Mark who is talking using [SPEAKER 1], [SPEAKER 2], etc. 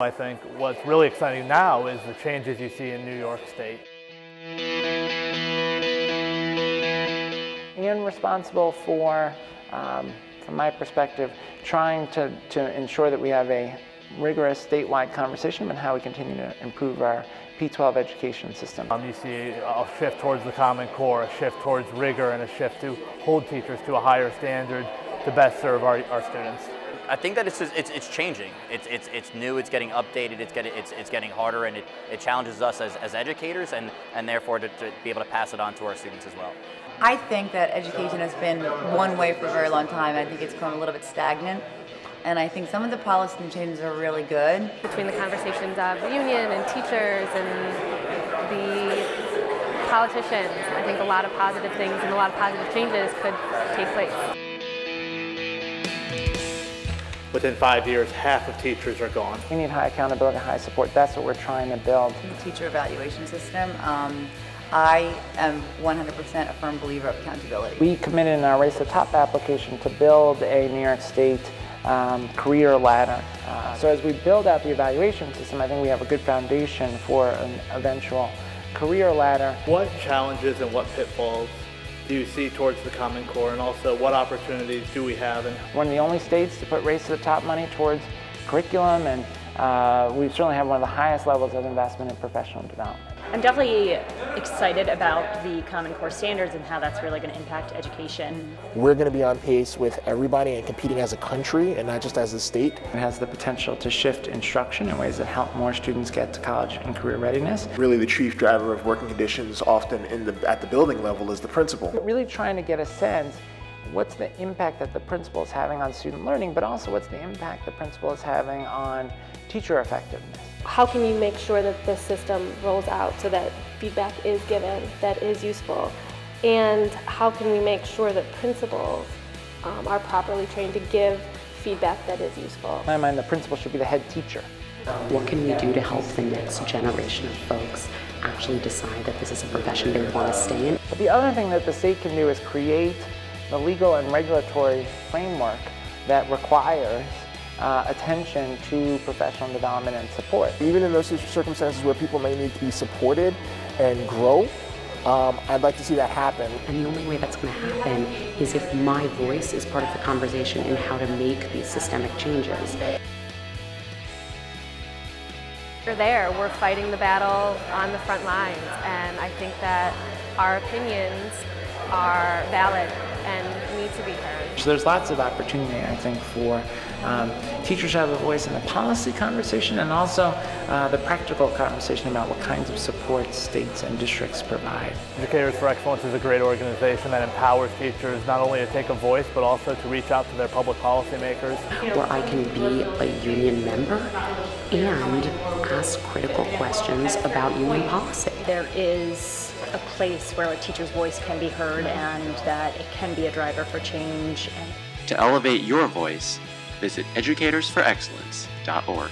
[SPEAKER 1] I think what's really exciting now is the changes you see in New York State.
[SPEAKER 2] And responsible for, from my perspective, trying to ensure that we have a rigorous statewide conversation on how we continue to improve our P-12 education system.
[SPEAKER 1] You see a shift towards the Common Core, a shift towards rigor, and a shift to hold teachers to a higher standard to best serve our students.
[SPEAKER 3] I think that it's changing. It's new. It's getting updated. It's getting harder, and it challenges us as educators, and therefore to be able to pass it on to our students as well.
[SPEAKER 4] I think that education has been one way for a very long time. I think it's grown a little bit stagnant, and I think some of the policy changes are really good.
[SPEAKER 5] Between the conversations of the union and teachers and the politicians, I think a lot of positive things and a lot of positive changes could take place.
[SPEAKER 1] Within 5 years, half of teachers are gone.
[SPEAKER 2] We need high accountability, high support. That's what we're trying to build.
[SPEAKER 4] The teacher evaluation system, I am 100% a firm believer of accountability.
[SPEAKER 2] We committed in our Race to the Top application to build a New York State career ladder. So as we build out the evaluation system, I think we have a good foundation for an eventual career ladder.
[SPEAKER 1] What challenges and what pitfalls do you see towards the Common Core, and also what opportunities do we have? And
[SPEAKER 2] one of the only states to put Race to the Top money towards curriculum, and we certainly have one of the highest levels of investment in professional development.
[SPEAKER 6] I'm definitely excited about the Common Core standards and how that's really going to impact education.
[SPEAKER 7] We're going to be on pace with everybody and competing as a country and not just as a state.
[SPEAKER 2] It has the potential to shift instruction in ways that help more students get to college and career readiness.
[SPEAKER 7] Really the chief driver of working conditions often at the building level is the principal.
[SPEAKER 2] But really trying to get a sense, what's the impact that the principal is having on student learning, but also what's the impact the principal is having on teacher effectiveness.
[SPEAKER 5] How can you make sure that this system rolls out so that feedback is given, that is useful? And how can we make sure that principals are properly trained to give feedback that is useful?
[SPEAKER 2] In my mind, the principal should be the head teacher.
[SPEAKER 8] What can we do to help the next generation of folks actually decide that this is a profession they want to stay in?
[SPEAKER 2] But the other thing that the state can do is create the legal and regulatory framework that requires attention to professional development and support.
[SPEAKER 7] Even in those circumstances where people may need to be supported and grow, I'd like to see that happen.
[SPEAKER 8] And the only way that's going to happen is if my voice is part of the conversation in how to make these systemic changes.
[SPEAKER 5] We're there, we're fighting the battle on the front lines, and I think that our opinions are valid and need to be heard.
[SPEAKER 2] So there's lots of opportunity, I think, for teachers to have a voice in the policy conversation and also the practical conversation about what kinds of support states and districts provide.
[SPEAKER 1] Educators for Excellence is a great organization that empowers teachers not only to take a voice, but also to reach out to their public policymakers.
[SPEAKER 8] Where I can be a union member and ask critical questions about union policy.
[SPEAKER 6] There is a place where a teacher's voice can be heard and that it can be a driver for change.
[SPEAKER 9] To elevate your voice, visit educatorsforexcellence.org.